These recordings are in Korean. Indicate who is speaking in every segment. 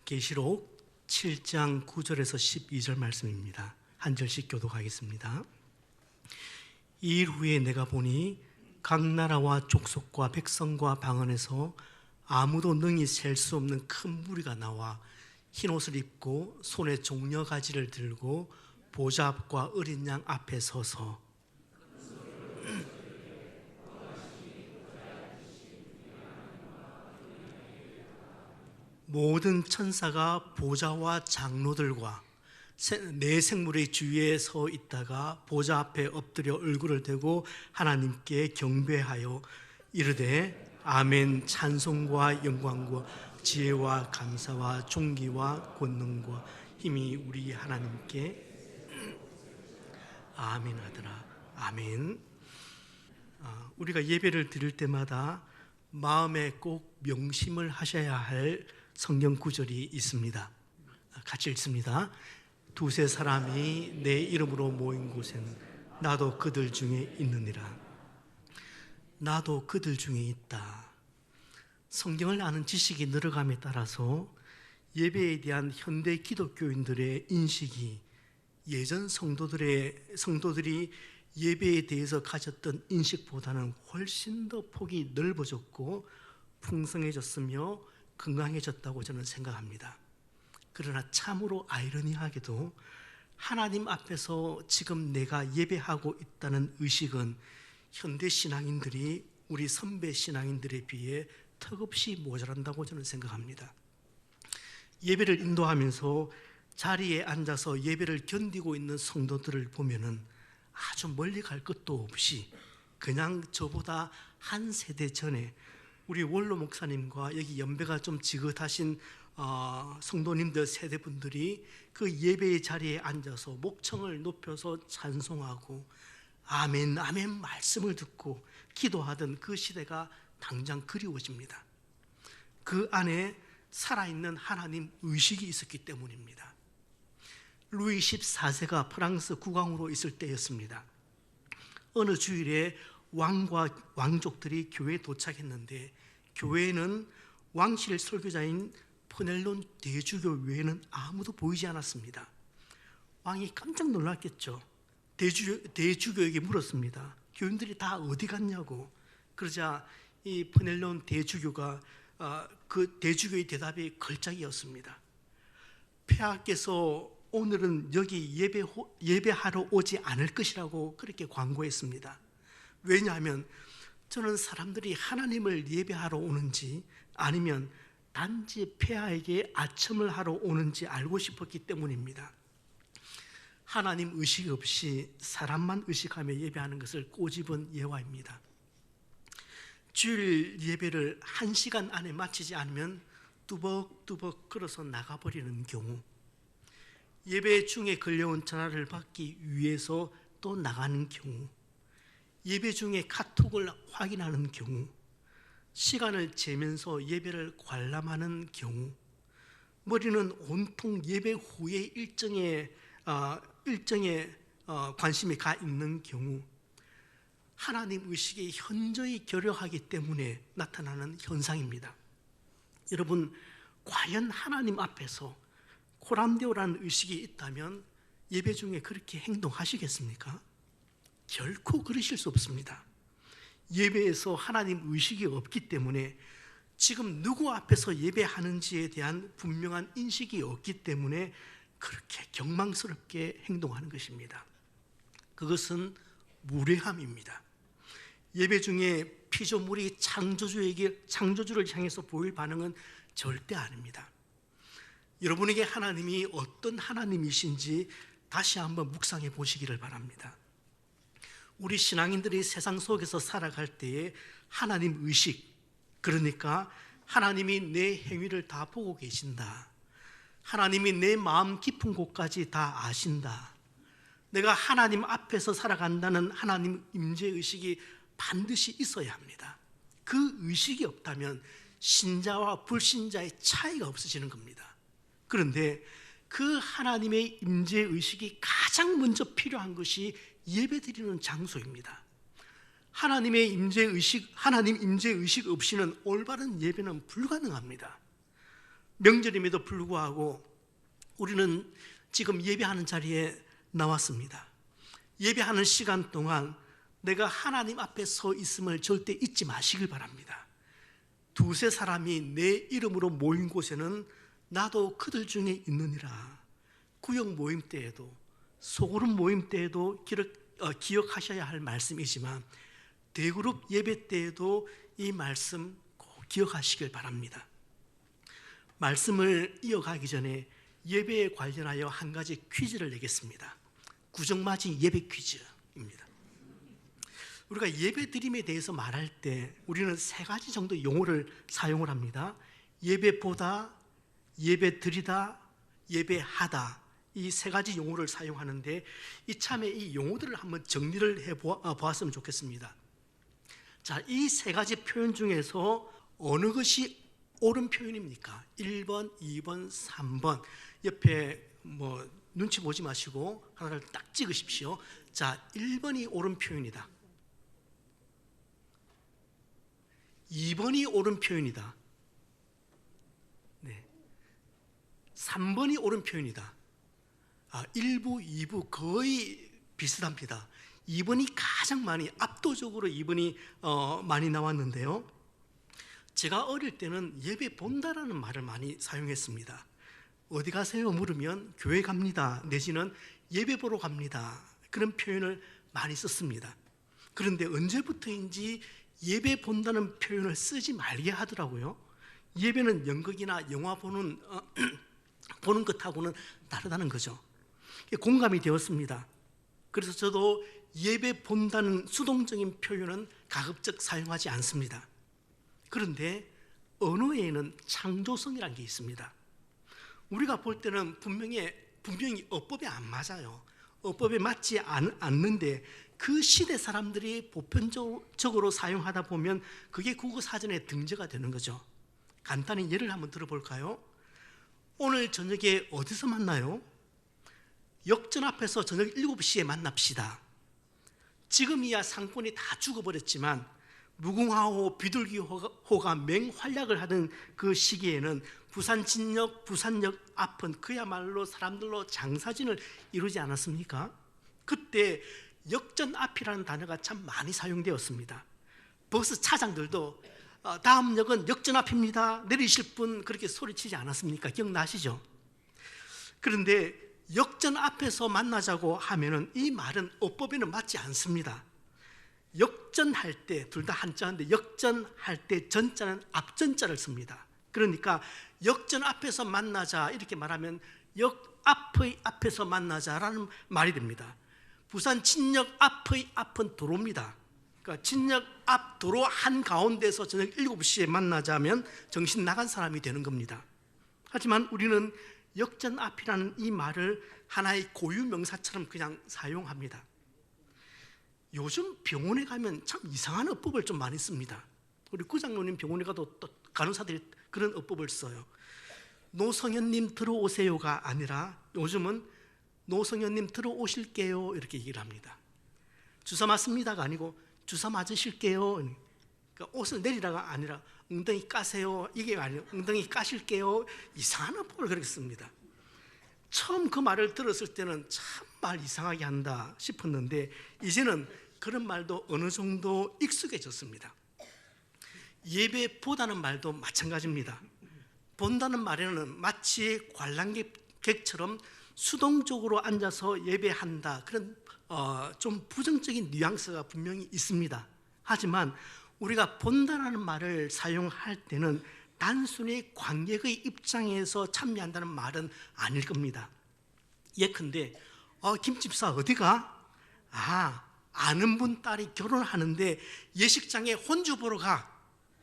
Speaker 1: 계시록 7장 9절에서 12절 말씀입니다. 한 절씩 교독하겠습니다. 이 일 후에 내가 보니 각 나라와 족속과 백성과 방언에서 아무도 능히 셀 수 없는 큰 무리가 나와 흰옷을 입고 손에 종려가지를 들고 보좌 앞과 어린 양 앞에 서서 모든 천사가 보좌와 장로들과 네 생물의 주위에 서 있다가 보좌 앞에 엎드려 얼굴을 대고 하나님께 경배하여 이르되 아멘. 찬송과 영광과 지혜와 감사와 존귀와 권능과 힘이 우리 하나님께 아멘 하더라. 아멘. 우리가 예배를 드릴 때마다 마음에 꼭 명심을 하셔야 할 성경 구절이 있습니다. 같이 읽습니다. 두세 사람이 내 이름으로 모인 곳에는 나도 그들 중에 있느니라. 나도 그들 중에 있다. 성경을 아는 지식이 늘어감에 따라서 예배에 대한 현대 기독교인들의 인식이 예전 성도들이 예배에 대해서 가졌던 인식보다는 훨씬 더 폭이 넓어졌고 풍성해졌으며 건강해졌다고 저는 생각합니다. 그러나 참으로 아이러니하게도 하나님 앞에서 지금 내가 예배하고 있다는 의식은 현대 신앙인들이 우리 선배 신앙인들에 비해 턱없이 모자란다고 저는 생각합니다. 예배를 인도하면서 자리에 앉아서 예배를 견디고 있는 성도들을 보면은 아주 멀리 갈 것도 없이 그냥 저보다 한 세대 전에 우리 원로 목사님과 여기 연배가 좀 지긋하신 성도님들 세대분들이 그 예배의 자리에 앉아서 목청을 높여서 찬송하고 아멘 아멘 말씀을 듣고 기도하던 그 시대가 당장 그리워집니다. 그 안에 살아있는 하나님 의식이 있었기 때문입니다. 루이 14세가 프랑스 국왕으로 있을 때였습니다. 어느 주일에 왕과 왕족들이 교회에 도착했는데 교회에는 왕실 설교자인 포넬론 대주교 외에는 아무도 보이지 않았습니다. 왕이 깜짝 놀랐겠죠. 대주교에게 물었습니다. 교인들이 다 어디 갔냐고. 그러자 이 포넬론 대주교가 그 대주교의 대답이 걸작이었습니다. 폐하께서 오늘은 여기 예배하러 오지 않을 것이라고 그렇게 광고했습니다. 왜냐하면 저는 사람들이 하나님을 예배하러 오는지 아니면 단지 폐하에게 아첨을 하러 오는지 알고 싶었기 때문입니다. 하나님 의식 없이 사람만 의식하며 예배하는 것을 꼬집은 예화입니다. 주일 예배를 1시간 안에 마치지 않으면 뚜벅뚜벅 걸어서 나가버리는 경우, 예배 중에 걸려온 전화를 받기 위해서 또 나가는 경우, 예배 중에 카톡을 확인하는 경우, 시간을 재면서 예배를 관람하는 경우, 머리는 온통 예배 후의 일정에 관심이 가 있는 경우, 하나님 의식이 현저히 결여하기 때문에 나타나는 현상입니다. 여러분, 과연 하나님 앞에서 코람데오라는 의식이 있다면 예배 중에 그렇게 행동하시겠습니까? 결코 그러실 수 없습니다. 예배에서 하나님 의식이 없기 때문에 지금 누구 앞에서 예배하는지에 대한 분명한 인식이 없기 때문에 그렇게 경망스럽게 행동하는 것입니다. 그것은 무례함입니다. 예배 중에 피조물이 창조주를 향해서 보일 반응은 절대 아닙니다. 여러분에게 하나님이 어떤 하나님이신지 다시 한번 묵상해 보시기를 바랍니다. 우리 신앙인들이 세상 속에서 살아갈 때에 하나님 의식, 그러니까 하나님이 내 행위를 다 보고 계신다, 하나님이 내 마음 깊은 곳까지 다 아신다, 내가 하나님 앞에서 살아간다는 하나님 임재의식이 반드시 있어야 합니다. 그 의식이 없다면 신자와 불신자의 차이가 없어지는 겁니다. 그런데 그 하나님의 임재의식이 가장 먼저 필요한 것이 예배드리는 장소입니다. 하나님 임재의식 없이는 올바른 예배는 불가능합니다. 명절임에도 불구하고 우리는 지금 예배하는 자리에 나왔습니다. 예배하는 시간 동안 내가 하나님 앞에 서 있음을 절대 잊지 마시길 바랍니다. 두세 사람이 내 이름으로 모인 곳에는 나도 그들 중에 있느니라. 구역 모임 때에도, 소그룹 모임 때에도 기억하셔야 할 말씀이지만 대그룹 예배 때에도 이 말씀 꼭 기억하시길 바랍니다. 말씀을 이어가기 전에 예배에 관련하여 한 가지 퀴즈를 내겠습니다. 구정맞이 예배 퀴즈입니다. 우리가 예배 드림에 대해서 말할 때 우리는 세 가지 정도 용어를 사용을 합니다. 예배보다, 예배 드리다, 예배하다, 이 세 가지 용어를 사용하는데 이참에 이 용어들을 한번 정리를 해보았으면 좋겠습니다. 자, 이 세 가지 표현 중에서 어느 것이 옳은 표현입니까? 1번, 2번, 3번. 옆에 눈치 보지 마시고 하나를 딱 찍으십시오. 자, 1번이 옳은 표현이다. 2번이 옳은 표현이다. 네. 3번이 옳은 표현이다. 1부, 2부 거의 비슷합니다. 2번이 가장 많이, 압도적으로 2번이 많이 나왔는데요. 제가 어릴 때는 예배 본다라는 말을 많이 사용했습니다. 어디 가세요? 물으면 교회 갑니다. 내지는 예배 보러 갑니다. 그런 표현을 많이 썼습니다. 그런데 언제부터인지 예배 본다는 표현을 쓰지 말게 하더라고요. 예배는 연극이나 영화 보는 것하고는 다르다는 거죠. 공감이 되었습니다. 그래서 저도 예배 본다는 수동적인 표현은 가급적 사용하지 않습니다. 그런데 언어에는 창조성이라는 게 있습니다. 우리가 볼 때는 분명히 어법에 안 맞아요. 어법에 맞지 않는데 그 시대 사람들이 보편적으로 사용하다 보면 그게 국어사전에 등재가 되는 거죠. 간단히 예를 한번 들어볼까요? 오늘 저녁에 어디서 만나요? 역전 앞에서 저녁 7시에 만납시다. 지금이야 상권이 다 죽어버렸지만 무궁화호, 비둘기호가 맹활약을 하던 그 시기에는 부산진역, 부산역 앞은 그야말로 사람들로 장사진을 이루지 않았습니까? 그때 역전 앞이라는 단어가 참 많이 사용되었습니다. 버스 차장들도 다음 역은 역전 앞입니다. 내리실 분 그렇게 소리치지 않았습니까? 기억나시죠? 그런데 역전 앞에서 만나자고 하면은 이 말은 어법에는 맞지 않습니다. 역전할 때, 둘 다 한자인데 역전할 때 전자는 앞전자를 씁니다. 그러니까 역전 앞에서 만나자 이렇게 말하면 역 앞의 앞에서 만나자라는 말이 됩니다. 부산 진역 앞의 앞은 도로입니다. 그러니까 진역 앞 도로 한가운데서 저녁 7시에 만나자면 정신 나간 사람이 되는 겁니다. 하지만 우리는 역전 앞이라는 이 말을 하나의 고유 명사처럼 그냥 사용합니다. 요즘 병원에 가면 참 이상한 어법을 좀 많이 씁니다. 우리 구장로님 병원에 가도 또 간호사들이 그런 어법을 써요. 노성현님 들어오세요가 아니라 요즘은 노성현님 들어오실게요 이렇게 얘기를 합니다. 주사 맞습니다가 아니고 주사 맞으실게요. 그러니까 옷을 내리라가 아니라 엉덩이 까세요 이게 아니라 엉덩이 까실게요. 이상한 어법을 그렇게 씁니다. 처음 그 말을 들었을 때는 참 말 이상하게 한다 싶었는데 이제는 그런 말도 어느 정도 익숙해졌습니다. 예배 보다는 말도 마찬가지입니다. 본다는 말에는 마치 관람객처럼 수동적으로 앉아서 예배한다 그런 좀 부정적인 뉘앙스가 분명히 있습니다. 하지만 우리가 본다라는 말을 사용할 때는 단순히 관객의 입장에서 참여한다는 말은 아닐 겁니다. 예컨대 김집사 어디가? 아는 분 딸이 결혼하는데 예식장에 혼주 보러 가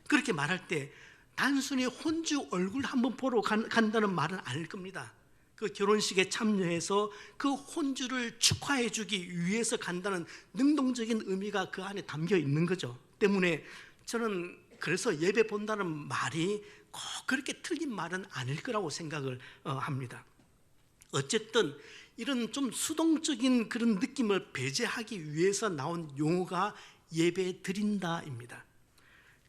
Speaker 1: 그렇게 말할 때 단순히 혼주 얼굴 한번 보러 간다는 말은 아닐 겁니다. 그 결혼식에 참여해서 그 혼주를 축하해 주기 위해서 간다는 능동적인 의미가 그 안에 담겨 있는 거죠. 때문에 저는 그래서 예배 본다는 말이 꼭 그렇게 틀린 말은 아닐 거라고 생각을 합니다. 어쨌든 이런 좀 수동적인 그런 느낌을 배제하기 위해서 나온 용어가 예배 드린다입니다.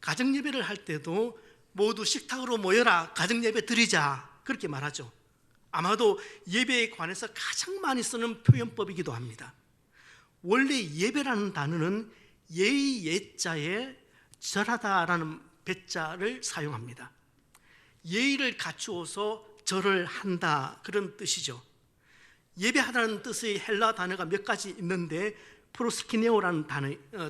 Speaker 1: 가정 예배를 할 때도 모두 식탁으로 모여라, 가정 예배 드리자, 그렇게 말하죠. 아마도 예배에 관해서 가장 많이 쓰는 표현법이기도 합니다. 원래 예배라는 단어는 예의 예자에 절하다라는 배자를 사용합니다. 예의를 갖추어서 절을 한다, 그런 뜻이죠. 예배하다는 뜻의 헬라 단어가 몇 가지 있는데 프로스키네오라는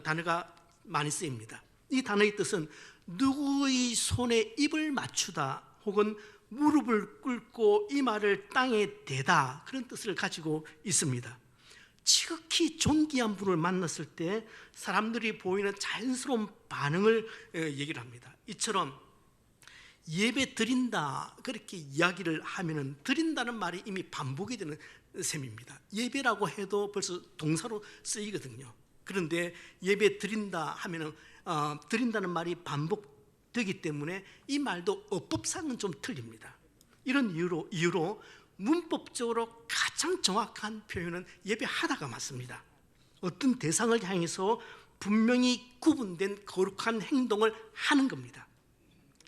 Speaker 1: 단어가 많이 쓰입니다. 이 단어의 뜻은 누구의 손에 입을 맞추다 혹은 무릎을 꿇고 이마를 땅에 대다, 그런 뜻을 가지고 있습니다. 지극히 존귀한 분을 만났을 때 사람들이 보이는 자연스러운 반응을 얘기를 합니다. 이처럼 예배 드린다, 그렇게 이야기를 하면은 드린다는 말이 이미 반복이 되는 셈입니다. 예배라고 해도 벌써 동사로 쓰이거든요. 그런데 예배 드린다 하면은 드린다는 말이 반복되기 때문에 이 말도 어법상은 좀 틀립니다. 이런 이유로 문법적으로 가장 정확한 표현은 예배하다가 맞습니다. 어떤 대상을 향해서 분명히 구분된 거룩한 행동을 하는 겁니다.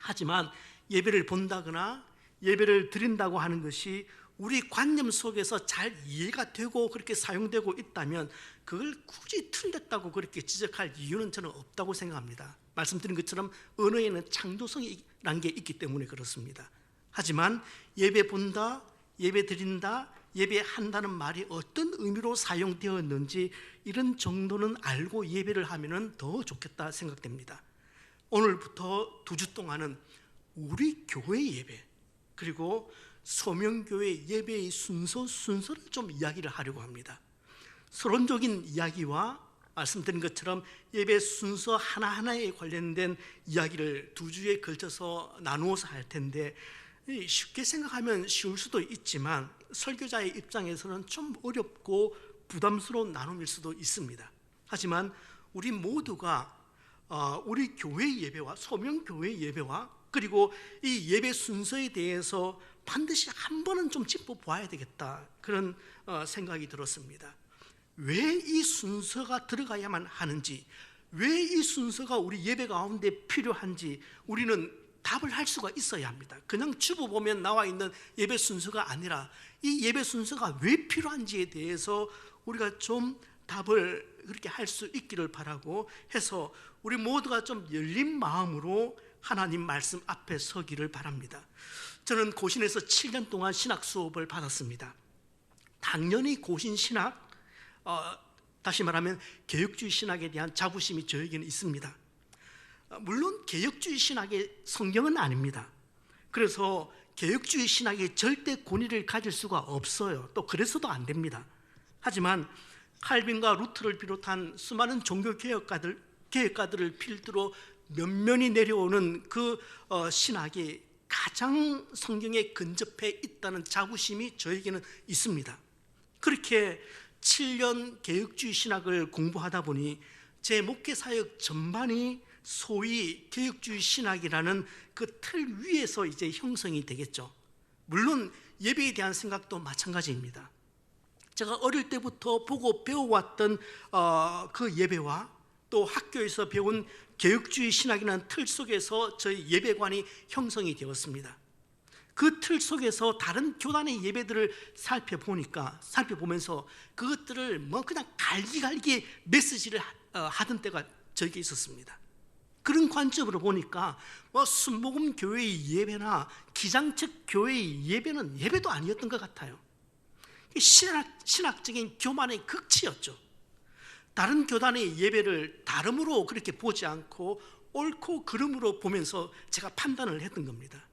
Speaker 1: 하지만 예배를 본다거나 예배를 드린다고 하는 것이 우리 관념 속에서 잘 이해가 되고 그렇게 사용되고 있다면 그걸 굳이 틀렸다고 그렇게 지적할 이유는 저는 없다고 생각합니다. 말씀드린 것처럼 언어에는 창조성이라는 게 있기 때문에 그렇습니다. 하지만 예배 본다, 예배 드린다, 예배한다는 말이 어떤 의미로 사용되었는지 이런 정도는 알고 예배를 하면 더 좋겠다 생각됩니다. 오늘부터 2주 동안은 우리 교회 예배 그리고 소명교회 예배의 순서를 좀 이야기를 하려고 합니다. 서론적인 이야기와 말씀드린 것처럼 예배 순서 하나하나에 관련된 이야기를 2주에 걸쳐서 나누어서 할 텐데 쉽게 생각하면 쉬울 수도 있지만 설교자의 입장에서는 좀 어렵고 부담스러운 나눔일 수도 있습니다. 하지만 우리 모두가 우리 교회 예배와 소명교회 예배와 그리고 이 예배 순서에 대해서 반드시 한 번은 좀 짚어봐야 되겠다, 그런 생각이 들었습니다. 왜 이 순서가 들어가야만 하는지, 왜 이 순서가 우리 예배 가운데 필요한지 우리는 답을 할 수가 있어야 합니다. 그냥 주보 보면 나와 있는 예배 순서가 아니라 이 예배 순서가 왜 필요한지에 대해서 우리가 좀 답을 그렇게 할 수 있기를 바라고 해서 우리 모두가 좀 열린 마음으로 하나님 말씀 앞에 서기를 바랍니다. 저는 고신에서 7년 동안 신학 수업을 받았습니다. 당연히 고신 신학, 다시 말하면 개혁주의 신학에 대한 자부심이 저에게는 있습니다. 물론 개혁주의 신학의 성경은 아닙니다. 그래서 개혁주의 신학이 절대 권위를 가질 수가 없어요. 또 그래서도 안 됩니다. 하지만 칼빈과 루트를 비롯한 수많은 종교 개혁가들을 필두로 면면이 내려오는 그 신학이 가장 성경에 근접해 있다는 자부심이 저에게는 있습니다. 그렇게 7년 개혁주의 신학을 공부하다 보니 제 목회 사역 전반이 소위 개혁주의 신학이라는 그 틀 위에서 이제 형성이 되겠죠. 물론 예배에 대한 생각도 마찬가지입니다. 제가 어릴 때부터 보고 배워왔던 그 예배와 또 학교에서 배운 개혁주의 신학이라는 틀 속에서 저희 예배관이 형성이 되었습니다. 그 틀 속에서 다른 교단의 예배들을 살펴보면서 그것들을 그냥 갈기갈기 메시지를 하던 때가 저에게 있었습니다. 그런 관점으로 보니까 순복음 교회의 예배나 기장책 교회의 예배는 예배도 아니었던 것 같아요. 신학적인 교만의 극치였죠. 다른 교단의 예배를 다름으로 그렇게 보지 않고 옳고 그름으로 보면서 제가 판단을 했던 겁니다.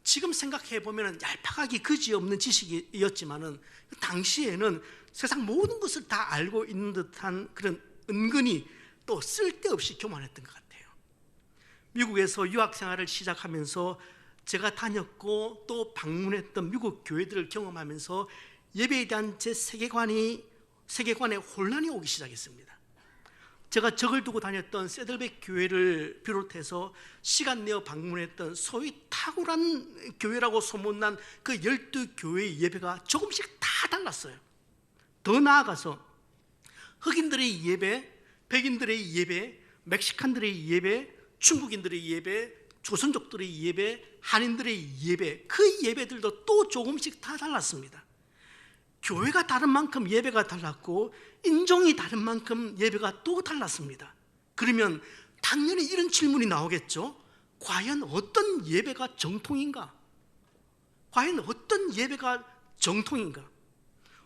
Speaker 1: 지금 생각해 보면 얄팍하기 그지없는 지식이었지만은 당시에는 세상 모든 것을 다 알고 있는 듯한 그런 은근히 또 쓸데없이 교만했던 것 같아요. 미국에서 유학 생활을 시작하면서 제가 다녔고 또 방문했던 미국 교회들을 경험하면서 예배에 대한 제 세계관에 혼란이 오기 시작했습니다. 제가 적을 두고 다녔던 세들백 교회를 비롯해서 시간 내어 방문했던 소위 탁월한 교회라고 소문난 그 12교회의 예배가 조금씩 다 달랐어요. 더 나아가서 흑인들의 예배, 백인들의 예배, 멕시칸들의 예배, 중국인들의 예배, 조선족들의 예배, 한인들의 예배, 그 예배들도 또 조금씩 다 달랐습니다. 교회가 다른 만큼 예배가 달랐고 인종이 다른 만큼 예배가 또 달랐습니다. 그러면 당연히 이런 질문이 나오겠죠. 과연 어떤 예배가 정통인가? 과연 어떤 예배가 정통인가?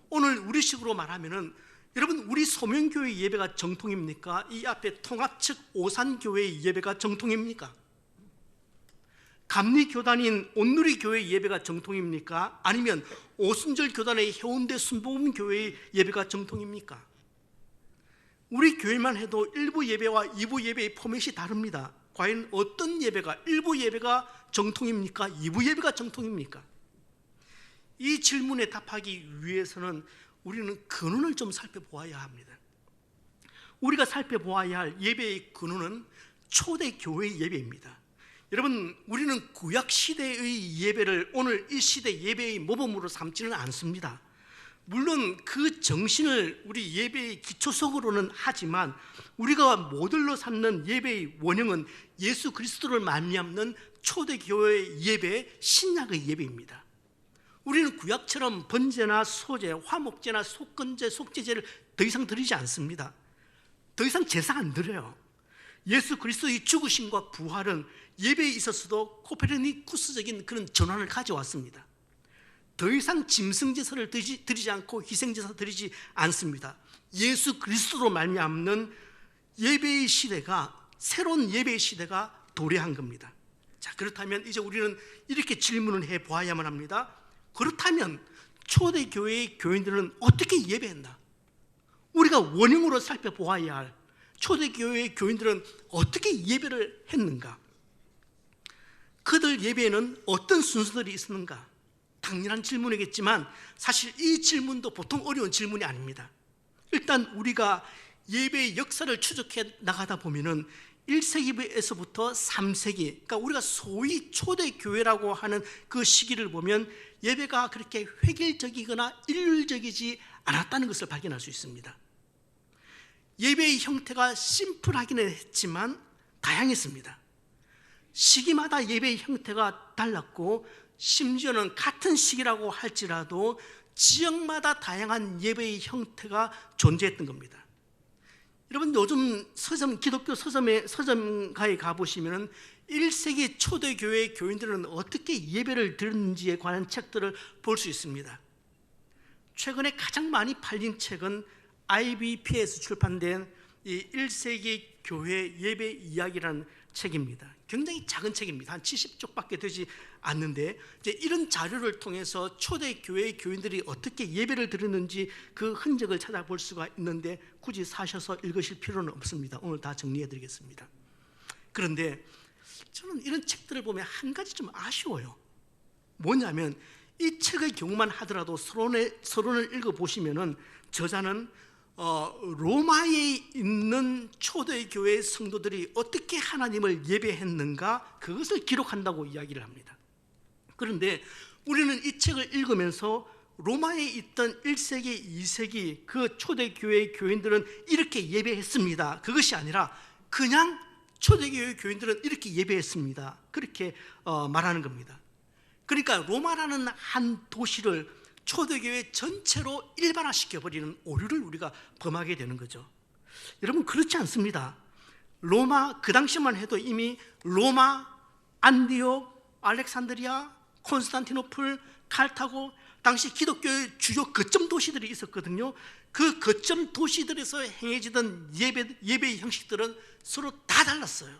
Speaker 1: 오늘 우리식으로 말하면은, 여러분, 우리 소명교회 예배가 정통입니까? 이 앞에 통합측 오산교회의 예배가 정통입니까? 감리교단인 온누리교회 예배가 정통입니까? 아니면 오순절 교단의 해운대 순복음교회의 예배가 정통입니까? 우리 교회만 해도 1부 예배와 2부 예배의 포맷이 다릅니다. 과연 어떤 예배가, 1부 예배가 정통입니까? 2부 예배가 정통입니까? 이 질문에 답하기 위해서는 우리는 근원을 좀 살펴보아야 합니다. 우리가 살펴보아야 할 예배의 근원은 초대교회의 예배입니다. 여러분, 우리는 구약시대의 예배를 오늘 이 시대 예배의 모범으로 삼지는 않습니다. 물론 그 정신을 우리 예배의 기초석으로는 하지만 우리가 모델로 삼는 예배의 원형은 예수 그리스도를 말미암는 초대교회의 예배, 신약의 예배입니다. 우리는 구약처럼 번제나 소제, 화목제나 속건제, 속죄제를 더 이상 드리지 않습니다. 더 이상 제사 안 드려요. 예수 그리스도의 죽으심과 부활은 예배에 있어서도 코페르니쿠스적인 그런 전환을 가져왔습니다. 더 이상 짐승제사를 드리지 않고 희생제사 드리지 않습니다. 예수 그리스도로 말미암는 예배의 시대가, 새로운 예배의 시대가 도래한 겁니다. 자, 그렇다면 이제 우리는 이렇게 질문을 해보아야만 합니다. 그렇다면 초대교회의 교인들은 어떻게 예배했나? 우리가 원형으로 살펴보아야 할 초대교회의 교인들은 어떻게 예배를 했는가? 그들 예배에는 어떤 순서들이 있었는가? 당연한 질문이겠지만 사실 이 질문도 보통 어려운 질문이 아닙니다. 일단 우리가 예배의 역사를 추적해 나가다 보면은 1세기에서부터 3세기, 그러니까 우리가 소위 초대교회라고 하는 그 시기를 보면 예배가 그렇게 획일적이거나 일률적이지 않았다는 것을 발견할 수 있습니다. 예배의 형태가 심플하기는 했지만 다양했습니다. 시기마다 예배의 형태가 달랐고 심지어는 같은 시기라고 할지라도 지역마다 다양한 예배의 형태가 존재했던 겁니다. 여러분, 요즘 서점, 기독교 서점가에 가보시면 1세기 초대교회 교인들은 어떻게 예배를 드렸는지에 관한 책들을 볼 수 있습니다. 최근에 가장 많이 팔린 책은 IBP에서 출판된 이 1세기 교회 예배 이야기라는 책입니다. 굉장히 작은 책입니다. 한 70쪽밖에 되지 않는데, 이제 이런 자료를 통해서 초대교회 교인들이 어떻게 예배를 드렸는지 그 흔적을 찾아볼 수가 있는데 굳이 사셔서 읽으실 필요는 없습니다. 오늘 다 정리해 드리겠습니다. 그런데 저는 이런 책들을 보면 한 가지 좀 아쉬워요. 뭐냐면 이 책의 경우만 하더라도 서론을 읽어보시면은 저자는 로마에 있는 초대교회 성도들이 어떻게 하나님을 예배했는가, 그것을 기록한다고 이야기를 합니다. 그런데 우리는 이 책을 읽으면서 로마에 있던 1세기, 2세기 그 초대교회 교인들은 이렇게 예배했습니다, 그것이 아니라 그냥 초대교회 교인들은 이렇게 예배했습니다, 그렇게 말하는 겁니다. 그러니까 로마라는 한 도시를 초대교회 전체로 일반화시켜버리는 오류를 우리가 범하게 되는 거죠. 여러분, 그렇지 않습니다. 로마, 그 당시만 해도 이미 로마, 안디옥, 알렉산드리아, 콘스탄티노플, 칼타고, 당시 기독교의 주요 거점 도시들이 있었거든요. 그 거점 도시들에서 행해지던 예배의 형식들은 서로 다 달랐어요.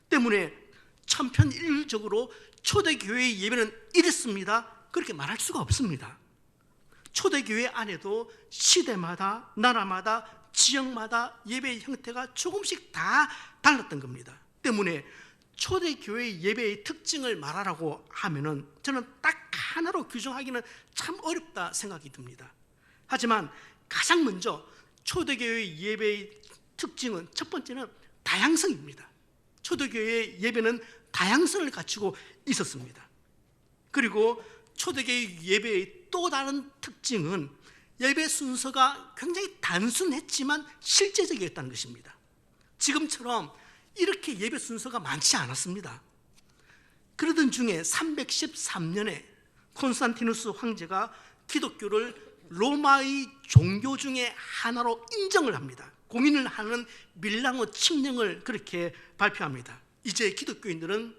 Speaker 1: 때문에 천편일률적으로 초대교회의 예배는 이랬습니다, 그렇게 말할 수가 없습니다. 초대교회 안에도 시대마다, 나라마다, 지역마다 예배의 형태가 조금씩 다 달랐던 겁니다. 때문에 초대교회 예배의 특징을 말하라고 하면은 저는 딱 하나로 규정하기는 참 어렵다 생각이 듭니다. 하지만 가장 먼저 초대교회 예배의 특징은, 첫 번째는 다양성입니다. 초대교회 예배는 다양성을 갖추고 있었습니다. 그리고 초대교회 예배의 또 다른 특징은 예배 순서가 굉장히 단순했지만 실제적이었다는 것입니다. 지금처럼 이렇게 예배 순서가 많지 않았습니다. 그러던 중에 313년에 콘스탄티누스 황제가 기독교를 로마의 종교 중에 하나로 인정을 합니다. 공인을 하는 밀라노 칙령을 그렇게 발표합니다. 이제 기독교인들은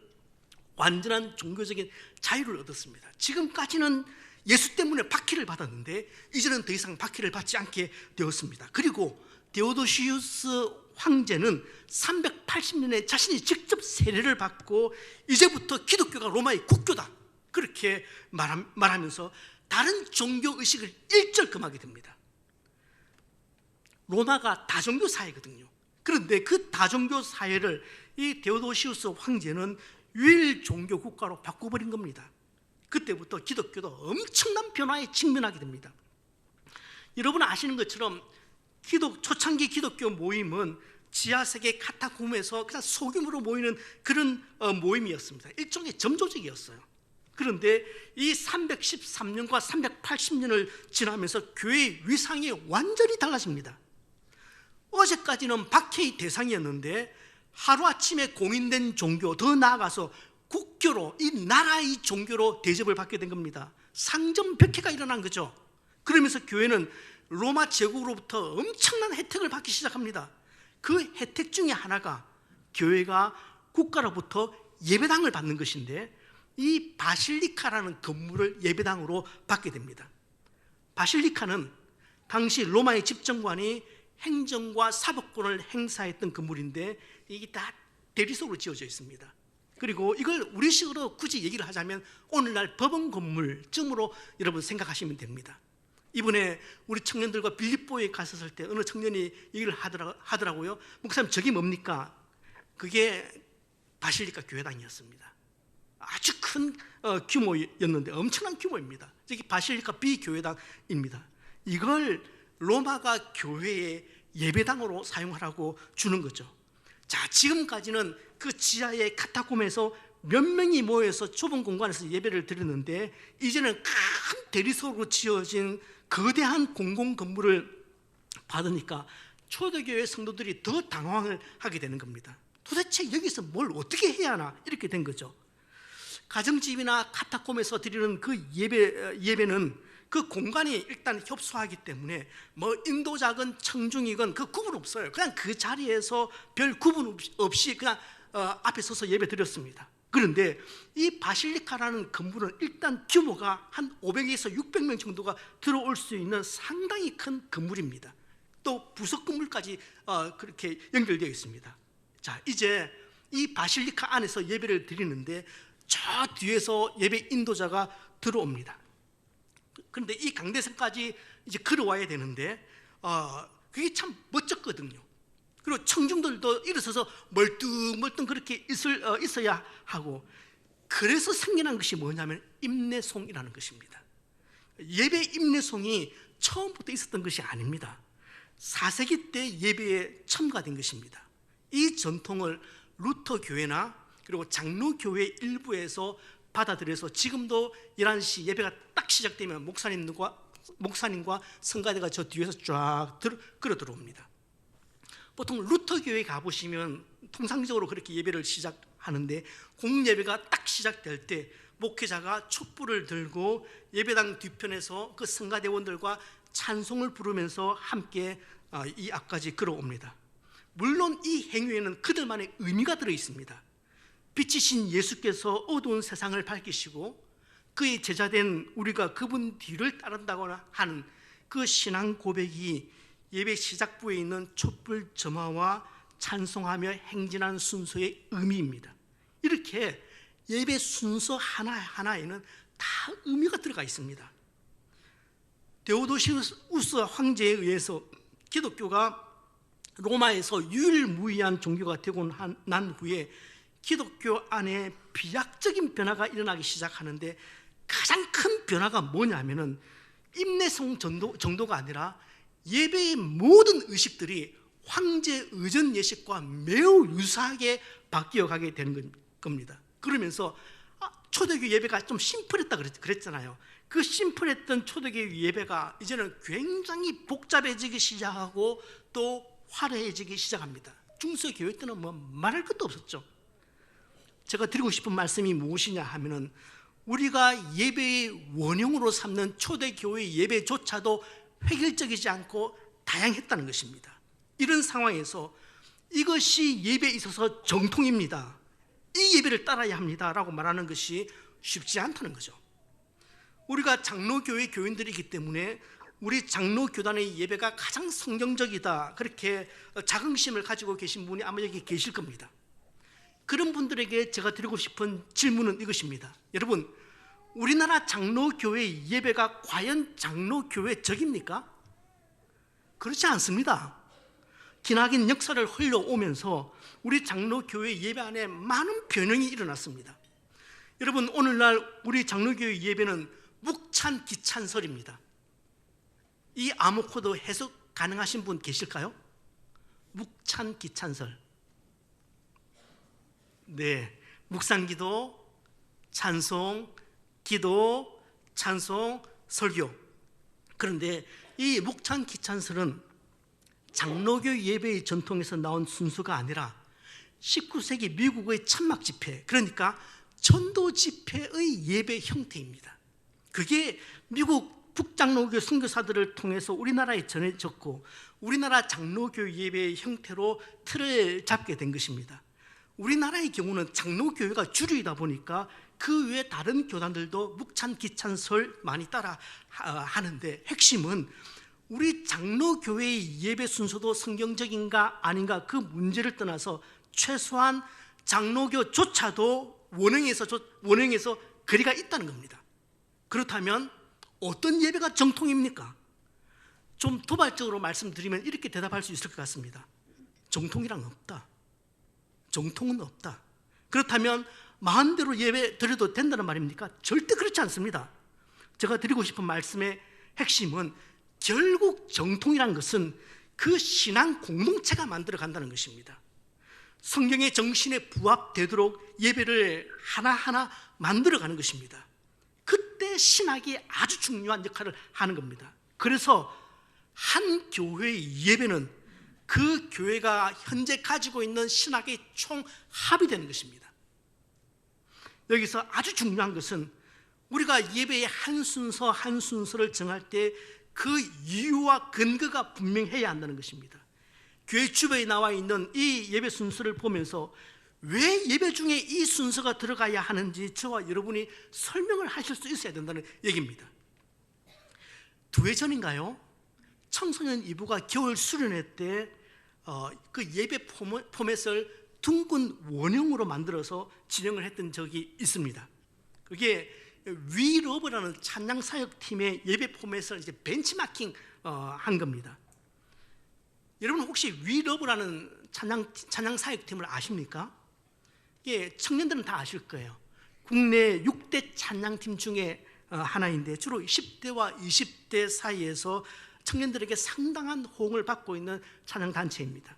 Speaker 1: 완전한 종교적인 자유를 얻었습니다. 지금까지는 예수 때문에 박해를 받았는데 이제는 더 이상 박해를 받지 않게 되었습니다. 그리고 데오도시우스 황제는 380년에 자신이 직접 세례를 받고 이제부터 기독교가 로마의 국교다 그렇게 말하면서 다른 종교 의식을 일절 금하게 됩니다. 로마가 다종교 사회거든요. 그런데 그 다종교 사회를 이 데오도시우스 황제는 유일 종교 국가로 바꿔버린 겁니다. 그때부터 기독교도 엄청난 변화에 직면하게 됩니다. 여러분 아시는 것처럼 초창기 기독교 모임은 지하세계 카타콤에서 그냥 소규모로 모이는 그런 모임이었습니다. 일종의 점조직이었어요. 그런데 이 313년과 380년을 지나면서 교회의 위상이 완전히 달라집니다. 어제까지는 박해의 대상이었는데 하루아침에 공인된 종교, 더 나아가서 국교로, 이 나라의 종교로 대접을 받게 된 겁니다. 상점벽해가 일어난 거죠. 그러면서 교회는 로마 제국으로부터 엄청난 혜택을 받기 시작합니다. 그 혜택 중에 하나가 교회가 국가로부터 예배당을 받는 것인데 이 바실리카라는 건물을 예배당으로 받게 됩니다. 바실리카는 당시 로마의 집정관이 행정과 사법권을 행사했던 건물인데 이게 다 대리석으로 지어져 있습니다. 그리고 이걸 우리식으로 굳이 얘기를 하자면 오늘날 법원 건물쯤으로 여러분 생각하시면 됩니다. 이번에 우리 청년들과 빌립보에 갔었을 때 어느 청년이 얘기를 하더라고요. 목사님 저게 뭡니까? 그게 바실리카 교회당이었습니다. 아주 큰 규모였는데 엄청난 규모입니다. 저기 바실리카 비교회당입니다. 이걸 로마가 교회의 예배당으로 사용하라고 주는 거죠. 자, 지금까지는 그 지하의 카타콤에서 몇 명이 모여서 좁은 공간에서 예배를 드렸는데 이제는 큰 대리석으로 지어진 거대한 공공 건물을 받으니까 초대교회 성도들이 더 당황을 하게 되는 겁니다. 도대체 여기서 뭘 어떻게 해야 하나 이렇게 된 거죠. 가정집이나 카타콤에서 드리는 그 예배는 그 공간이 일단 협소하기 때문에 뭐 인도자건 청중이건 그 구분 없어요. 그냥 그 자리에서 별 구분 없이 그냥 앞에 서서 예배 드렸습니다. 그런데 이 바실리카라는 건물은 일단 규모가 한 500에서 600명 정도가 들어올 수 있는 상당히 큰 건물입니다. 또 부속 건물까지 그렇게 연결되어 있습니다. 자, 이제 이 바실리카 안에서 예배를 드리는데 저 뒤에서 예배 인도자가 들어옵니다. 그런데 이 강대상까지 이제 걸어와야 되는데 그게 참 멋졌거든요. 그리고 청중들도 일어서서 멀뚱멀뚱 그렇게 있어야 하고, 그래서 생겨난 것이 뭐냐면 임내송이라는 것입니다. 예배 임내송이 처음부터 있었던 것이 아닙니다. 4세기 때 예배에 첨가된 것입니다. 이 전통을 루터 교회나 그리고 장로 교회 일부에서 받아들여서 지금도 11시 예배가 딱 시작되면 목사님과 성가대가 저 뒤에서 쫙 걸어 들어옵니다. 보통 루터 교회 가보시면 통상적으로 그렇게 예배를 시작하는데 공예배가 딱 시작될 때 목회자가 촛불을 들고 예배당 뒤편에서 그 성가대원들과 찬송을 부르면서 함께 이 앞까지 걸어옵니다. 물론 이 행위에는 그들만의 의미가 들어 있습니다. 빛이신 예수께서 어두운 세상을 밝히시고 그의 제자된 우리가 그분 뒤를 따른다거나 하는 그 신앙 고백이 예배 시작부에 있는 촛불 점화와 찬송하며 행진하는 순서의 의미입니다. 이렇게 예배 순서 하나하나에는 다 의미가 들어가 있습니다. 데오도시우스 황제에 의해서 기독교가 로마에서 유일무이한 종교가 되고 난 후에 기독교 안에 비약적인 변화가 일어나기 시작하는데, 가장 큰 변화가 뭐냐면은 임내송 정도가 아니라 예배의 모든 의식들이 황제 의전 예식과 매우 유사하게 바뀌어 가게 되는 겁니다. 그러면서 초대교회 예배가 좀 심플했다 그랬잖아요. 그 심플했던 초대교회 예배가 이제는 굉장히 복잡해지기 시작하고 또 화려해지기 시작합니다. 중세교회 때는 뭐 말할 것도 없었죠. 제가 드리고 싶은 말씀이 무엇이냐 하면은, 우리가 예배의 원형으로 삼는 초대교회 예배조차도 획일적이지 않고 다양했다는 것입니다. 이런 상황에서 이것이 예배에 있어서 정통입니다, 이 예배를 따라야 합니다 라고 말하는 것이 쉽지 않다는 거죠. 우리가 장로교회 교인들이기 때문에 우리 장로교단의 예배가 가장 성경적이다, 그렇게 자긍심을 가지고 계신 분이 아마 여기 계실 겁니다. 그런 분들에게 제가 드리고 싶은 질문은 이것입니다. 여러분, 우리나라 장로교회 예배가 과연 장로교회적입니까? 그렇지 않습니다. 기나긴 역사를 흘러오면서 우리 장로교회 예배 안에 많은 변형이 일어났습니다. 여러분, 오늘날 우리 장로교회 예배는 묵찬 기찬설입니다. 이 암호코드 해석 가능하신 분 계실까요? 묵찬 기찬설. 네, 묵상기도, 찬송, 기도, 찬송, 설교. 그런데 이 묵찬 기찬설은 장로교 예배의 전통에서 나온 순서가 아니라 19세기 미국의 천막 집회, 그러니까 전도 집회의 예배 형태입니다. 그게 미국 북장로교 선교사들을 통해서 우리나라에 전해졌고, 우리나라 장로교 예배의 형태로 틀을 잡게 된 것입니다. 우리나라의 경우는 장로교회가 주류이다 보니까 그 외에 다른 교단들도 묵찬 기찬설 많이 따라 하는데, 핵심은 우리 장로교회의 예배 순서도 성경적인가 아닌가, 그 문제를 떠나서 최소한 장로교조차도 원형에서 거리가 있다는 겁니다. 그렇다면 어떤 예배가 정통입니까? 좀 도발적으로 말씀드리면 이렇게 대답할 수 있을 것 같습니다. 정통이란 없다. 정통은 없다. 그렇다면 마음대로 예배 드려도 된다는 말입니까? 절대 그렇지 않습니다. 제가 드리고 싶은 말씀의 핵심은 결국 정통이란 것은 그 신앙 공동체가 만들어 간다는 것입니다. 성경의 정신에 부합되도록 예배를 하나하나 만들어 가는 것입니다. 그때 신학이 아주 중요한 역할을 하는 겁니다. 그래서 한 교회의 예배는 그 교회가 현재 가지고 있는 신학의 총합이 되는 것입니다. 여기서 아주 중요한 것은 우리가 예배의 한 순서 한 순서를 정할 때 그 이유와 근거가 분명해야 한다는 것입니다. 교회 주변에 나와 있는 이 예배 순서를 보면서 왜 예배 중에 이 순서가 들어가야 하는지 저와 여러분이 설명을 하실 수 있어야 된다는 얘기입니다. 2회 전인가요? 청소년 2부가 겨울 수련회 때 그 예배 포맷을 둥근 원형으로 만들어서 진행을 했던 적이 있습니다. 그게 We Love라는 찬양 사역팀의 예배 포맷을 이제 벤치마킹 한 겁니다. 여러분 혹시 We Love라는 찬양 사역팀을 아십니까? 예, 청년들은 다 아실 거예요. 국내 6대 찬양팀 중에 하나인데 주로 10대와 20대 사이에서 청년들에게 상당한 호응을 받고 있는 찬양단체입니다.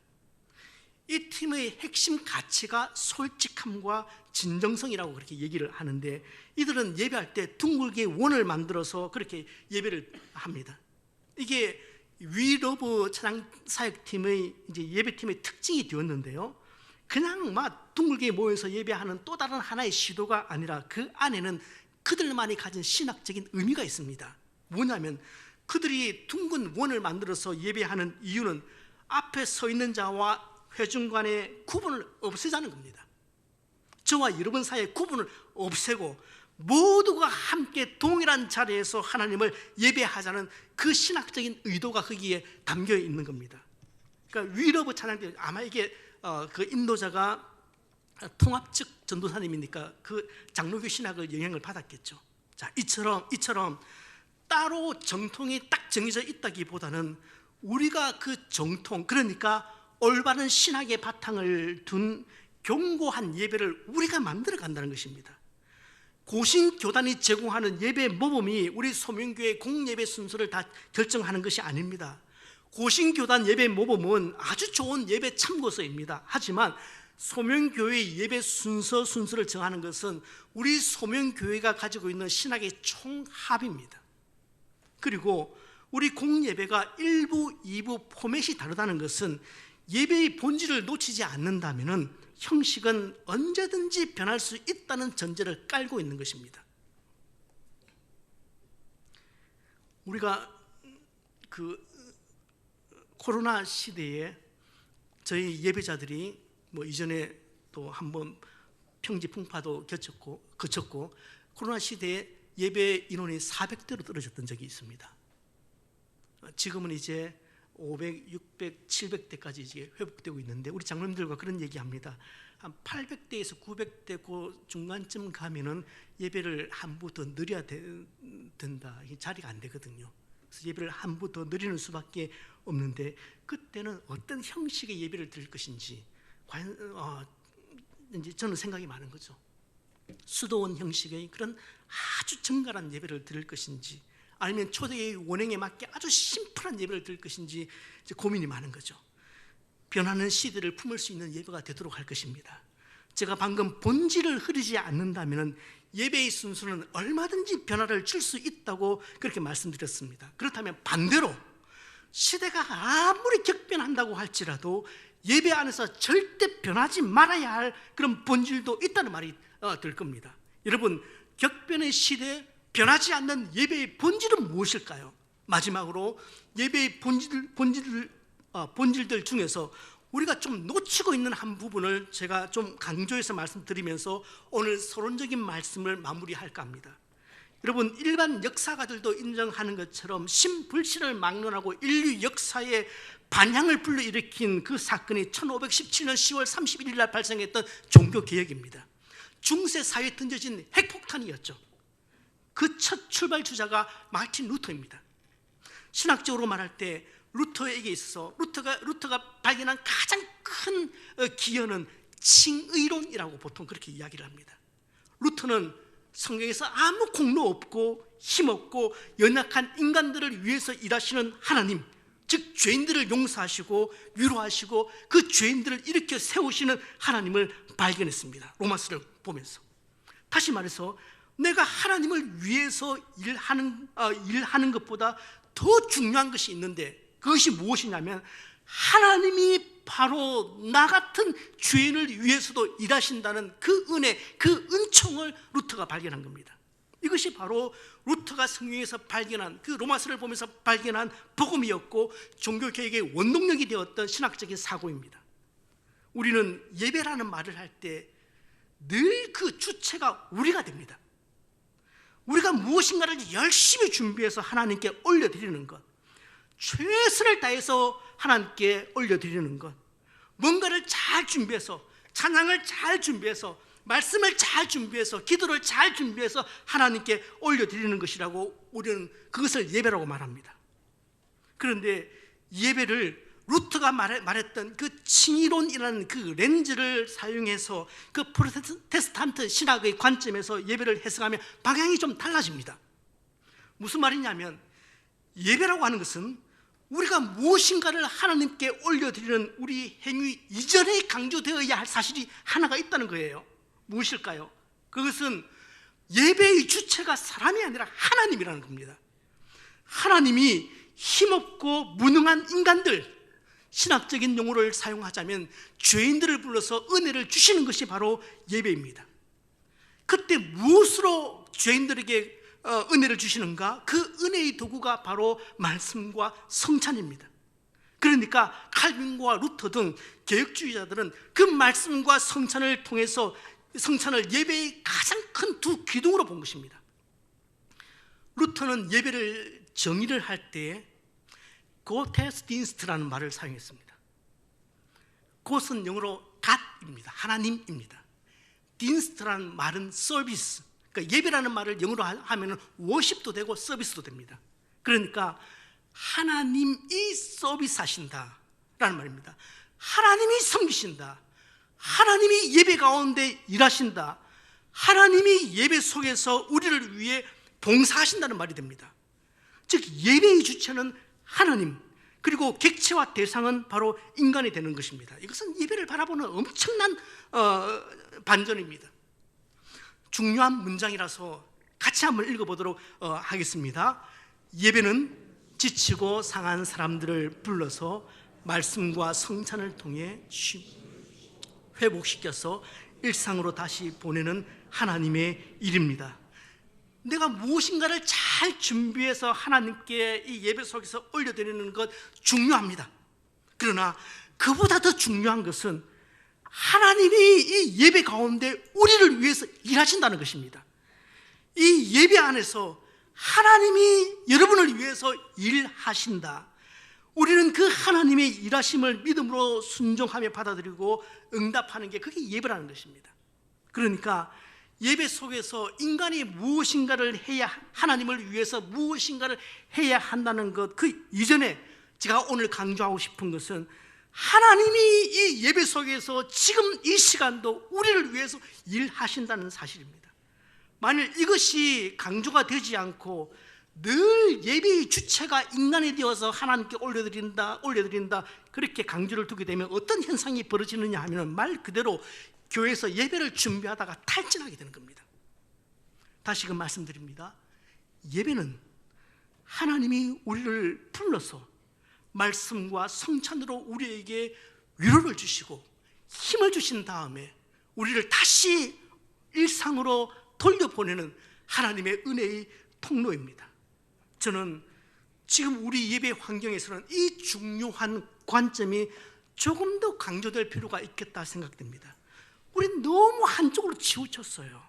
Speaker 1: 이 팀의 핵심 가치가 솔직함과 진정성이라고 그렇게 얘기를 하는데, 이들은 예배할 때 둥글게 원을 만들어서 그렇게 예배를 합니다. 이게 위러브 찬양 사역팀의 이제 예배팀의 특징이 되었는데요. 그냥 막 둥글게 모여서 예배하는 또 다른 하나의 시도가 아니라 그 안에는 그들만이 가진 신학적인 의미가 있습니다. 뭐냐면 그들이 둥근 원을 만들어서 예배하는 이유는 앞에 서 있는 자와 회중 간의 구분을 없애자는 겁니다. 저와 여러분 사이의 구분을 없애고 모두가 함께 동일한 자리에서 하나님을 예배하자는 그 신학적인 의도가 거기에 담겨 있는 겁니다. 그러니까 위러브 찬양대, 아마 이게 그 인도자가 통합적 전도사님이니까 그 장로교 신학의 영향을 받았겠죠. 자, 이처럼 따로 정통이 딱 정해져 있다기보다는 우리가 그 정통, 그러니까 올바른 신학의 바탕을 둔 견고한 예배를 우리가 만들어 간다는 것입니다. 고신교단이 제공하는 예배 모범이 우리 소명교회 공예배 순서를 다 결정하는 것이 아닙니다. 고신교단 예배 모범은 아주 좋은 예배 참고서입니다. 하지만 소명교회의 예배 순서를 정하는 것은 우리 소명교회가 가지고 있는 신학의 총합입니다. 그리고 우리 공예배가 1부, 2부 포맷이 다르다는 것은 예배의 본질을 놓치지 않는다면 형식은 언제든지 변할 수 있다는 전제를 깔고 있는 것입니다. 우리가 그 코로나 시대에 저희 예배자들이 뭐 이전에 또 한번 평지풍파도 거쳤고 코로나 시대에 예배 인원이 400대로 떨어졌던 적이 있습니다. 지금은 이제 500, 600, 700대까지 이제 회복되고 있는데 우리 장로님들과 그런 얘기합니다. 한 800대에서 900대 그 중간쯤 가면은 예배를 한 부 더 늘려야 된다. 이게 자리가 안 되거든요. 그래서 예배를 한 부 더 늘리는 수밖에 없는데 그때는 어떤 형식의 예배를 드릴 것인지 과연 이제 저는 생각이 많은 거죠. 수도원 형식의 그런 아주 정갈한 예배를 드릴 것인지 아니면 초대의 원행에 맞게 아주 심플한 예배를 드릴 것인지 이제 고민이 많은 거죠. 변하는 시대를 품을 수 있는 예배가 되도록 할 것입니다. 제가 방금 본질을 흐리지 않는다면 예배의 순서는 얼마든지 변화를 줄 수 있다고 그렇게 말씀드렸습니다. 그렇다면 반대로 시대가 아무리 격변한다고 할지라도 예배 안에서 절대 변하지 말아야 할 그런 본질도 있다는 말이 들 겁니다. 여러분, 격변의 시대에 변하지 않는 예배의 본질은 무엇일까요? 마지막으로 예배의 본질들 중에서 우리가 좀 놓치고 있는 한 부분을 제가 좀 강조해서 말씀드리면서 오늘 서론적인 말씀을 마무리할까 합니다. 여러분, 일반 역사가들도 인정하는 것처럼 신불신을 막론하고 인류 역사의 반향을 불러일으킨 그 사건이 1517년 10월 31일 날 발생했던 종교개혁입니다. 중세 사회에 던져진 핵폭탄이었죠. 그 첫 출발 주자가 마르틴 루터입니다. 신학적으로 말할 때 루터에게 있어서 루터가 발견한 가장 큰 기여는 칭의론이라고 보통 그렇게 이야기를 합니다. 루터는 성경에서 아무 공로 없고 힘없고 연약한 인간들을 위해서 일하시는 하나님, 즉 죄인들을 용서하시고 위로하시고 그 죄인들을 일으켜 세우시는 하나님을 발견했습니다. 로마서를 보면서. 다시 말해서 내가 하나님을 위해서 일하는 것보다 더 중요한 것이 있는데 그것이 무엇이냐면 하나님이 바로 나 같은 죄인을 위해서도 일하신다는 그 은혜, 그 은총을 루터가 발견한 겁니다. 이것이 바로 루터가 성경에서 발견한 그 로마서를 보면서 발견한 복음이었고 종교개혁의 원동력이 되었던 신학적인 사고입니다. 우리는 예배라는 말을 할 때 늘 그 주체가 우리가 됩니다. 우리가 무엇인가를 열심히 준비해서 하나님께 올려드리는 것, 최선을 다해서 하나님께 올려드리는 것, 뭔가를 잘 준비해서 찬양을 잘 준비해서 말씀을 잘 준비해서 기도를 잘 준비해서 하나님께 올려드리는 것이라고 우리는 그것을 예배라고 말합니다. 그런데 예배를 루터가 말했던 그 칭의론이라는 그 렌즈를 사용해서 그 프로테스탄트 신학의 관점에서 예배를 해석하면 방향이 좀 달라집니다. 무슨 말이냐면 예배라고 하는 것은 우리가 무엇인가를 하나님께 올려드리는 우리 행위 이전에 강조되어야 할 사실이 하나가 있다는 거예요. 무엇일까요? 그것은 예배의 주체가 사람이 아니라 하나님이라는 겁니다. 하나님이 힘없고 무능한 인간들, 신학적인 용어를 사용하자면 죄인들을 불러서 은혜를 주시는 것이 바로 예배입니다. 그때 무엇으로 죄인들에게 은혜를 주시는가? 그 은혜의 도구가 바로 말씀과 성찬입니다. 그러니까 칼빈과 루터 등 개혁주의자들은 그 말씀과 성찬을 통해서 성찬을 예배의 가장 큰 두 기둥으로 본 것입니다. 루터는 예배를 정의를 할 때 고테스딘스트라는 말을 사용했습니다. 곧은 영어로 God입니다. 하나님입니다. 딘스트라는 말은 서비스, 그러니까 예배라는 말을 영어로 하면 워십도 되고 서비스도 됩니다. 그러니까 하나님이 서비스하신다라는 말입니다. 하나님이 섬기신다, 하나님이 예배 가운데 일하신다, 하나님이 예배 속에서 우리를 위해 봉사하신다는 말이 됩니다. 즉 예배의 주체는 하나님, 그리고 객체와 대상은 바로 인간이 되는 것입니다. 이것은 예배를 바라보는 엄청난 반전입니다. 중요한 문장이라서 같이 한번 읽어보도록 하겠습니다. 예배는 지치고 상한 사람들을 불러서 말씀과 성찬을 통해 회복시켜서 일상으로 다시 보내는 하나님의 일입니다. 내가 무엇인가를 잘 준비해서 하나님께 이 예배 속에서 올려드리는 것 중요합니다. 그러나 그보다 더 중요한 것은 하나님이 이 예배 가운데 우리를 위해서 일하신다는 것입니다. 이 예배 안에서 하나님이 여러분을 위해서 일하신다. 우리는 그 하나님의 일하심을 믿음으로 순종하며 받아들이고 응답하는 게 그게 예배라는 것입니다. 그러니까 예배 속에서 인간이 무엇인가를 해야, 하나님을 위해서 무엇인가를 해야 한다는 것, 그 이전에 제가 오늘 강조하고 싶은 것은 하나님이 이 예배 속에서 지금 이 시간도 우리를 위해서 일하신다는 사실입니다. 만일 이것이 강조가 되지 않고 늘 예배의 주체가 인간이 되어서 하나님께 올려드린다 그렇게 강조를 두게 되면 어떤 현상이 벌어지느냐 하면 말 그대로 교회에서 예배를 준비하다가 탈진하게 되는 겁니다. 다시금 말씀드립니다. 예배는 하나님이 우리를 불러서 말씀과 성찬으로 우리에게 위로를 주시고 힘을 주신 다음에 우리를 다시 일상으로 돌려보내는 하나님의 은혜의 통로입니다. 저는 지금 우리 예배 환경에서는 이 중요한 관점이 조금 더 강조될 필요가 있겠다 생각됩니다. 우리는 너무 한쪽으로 치우쳤어요.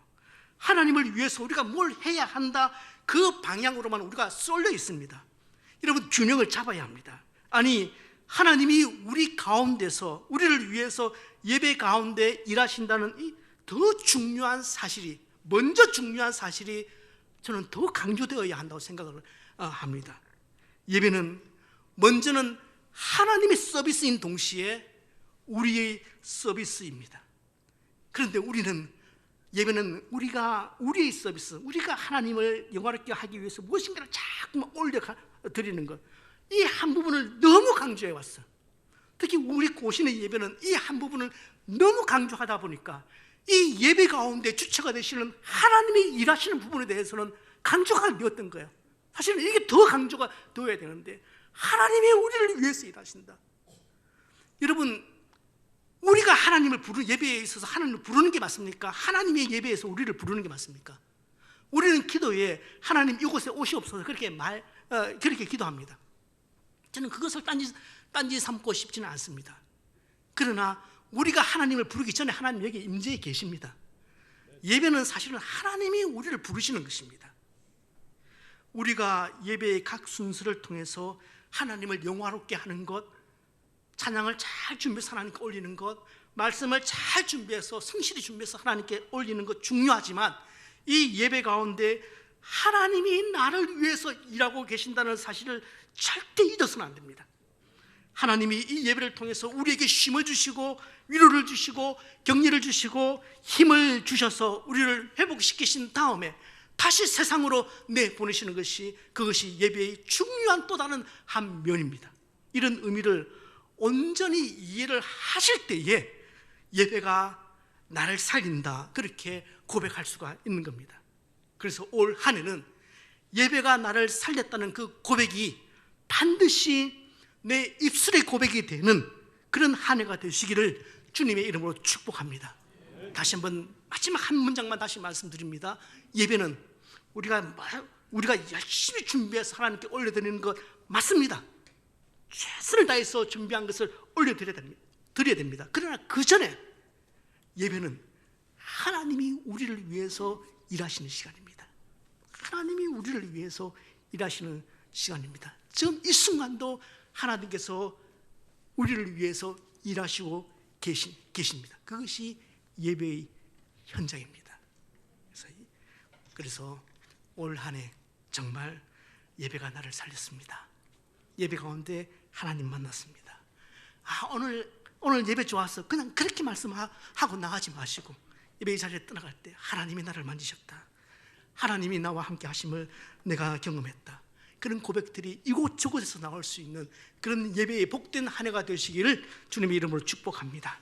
Speaker 1: 하나님을 위해서 우리가 뭘 해야 한다, 그 방향으로만 우리가 쏠려 있습니다. 여러분, 균형을 잡아야 합니다. 아니, 하나님이 우리 가운데서 우리를 위해서 예배 가운데 일하신다는 이 더 중요한 사실이, 먼저 중요한 사실이 저는 더 강조되어야 한다고 생각을 합니다. 예배는 먼저는 하나님의 서비스인 동시에 우리의 서비스입니다. 그런데 예배는 우리의 서비스, 우리가 하나님을 영화롭게 하기 위해서 무엇인가를 자꾸만 올려드리는 것, 이 한 부분을 너무 강조해 왔어. 특히 우리 고신의 예배는 이 한 부분을 너무 강조하다 보니까 이 예배 가운데 주체가 되시는 하나님이 일하시는 부분에 대해서는 강조가 되었던 거예요. 사실은 이게 더 강조가 되어야 되는데 하나님이 우리를 위해서 일하신다. 여러분, 우리가 하나님을 부르는 예배에 있어서 하나님을 부르는 게 맞습니까? 하나님의 예배에서 우리를 부르는 게 맞습니까? 우리는 기도에 하나님 이곳에 오시옵소서 그렇게 기도합니다. 저는 그것을 딴지 삼고 싶지는 않습니다. 그러나 우리가 하나님을 부르기 전에 하나님 여기 임재해 계십니다. 예배는 사실은 하나님이 우리를 부르시는 것입니다. 우리가 예배의 각 순서를 통해서 하나님을 영화롭게 하는 것, 찬양을 잘 준비해서 하나님께 올리는 것, 말씀을 잘 준비해서 성실히 준비해서 하나님께 올리는 것 중요하지만 이 예배 가운데 하나님이 나를 위해서 일하고 계신다는 사실을 절대 잊어서는 안 됩니다. 하나님이 이 예배를 통해서 우리에게 쉼을 주시고 위로를 주시고 격려를 주시고 힘을 주셔서 우리를 회복시키신 다음에 다시 세상으로 내보내시는 그것이 예배의 중요한 또 다른 한 면입니다. 이런 의미를 온전히 이해를 하실 때에 예배가 나를 살린다, 그렇게 고백할 수가 있는 겁니다. 그래서 올 한 해는 예배가 나를 살렸다는 그 고백이 반드시 내 입술의 고백이 되는 그런 한 해가 되시기를 주님의 이름으로 축복합니다. 다시 한번 마지막 한 문장만 다시 말씀드립니다. 예배는 우리가 열심히 준비해서 하나님께 올려드리는 것 맞습니다. 최선을 다해서 준비한 것을 올려드려야 됩니다. 그러나 그 전에 예배는 하나님이 우리를 위해서 일하시는 시간입니다. 하나님이 우리를 위해서 일하시는 시간입니다. 지금 이 순간도 하나님께서 우리를 위해서 일하시고 계십니다. 그것이 예배의 현장입니다. 그래서 올 한 해 정말 예배가 나를 살렸습니다. 예배 가운데 하나님 만났습니다. 오늘 예배 좋았어, 그냥 그렇게 말씀하고 나가지 마시고 예배의 자리에 떠나갈 때 하나님이 나를 만지셨다, 하나님이 나와 함께 하심을 내가 경험했다, 그런 고백들이 이곳저곳에서 나올 수 있는 그런 예배의 복된 한 해가 되시기를 주님의 이름으로 축복합니다.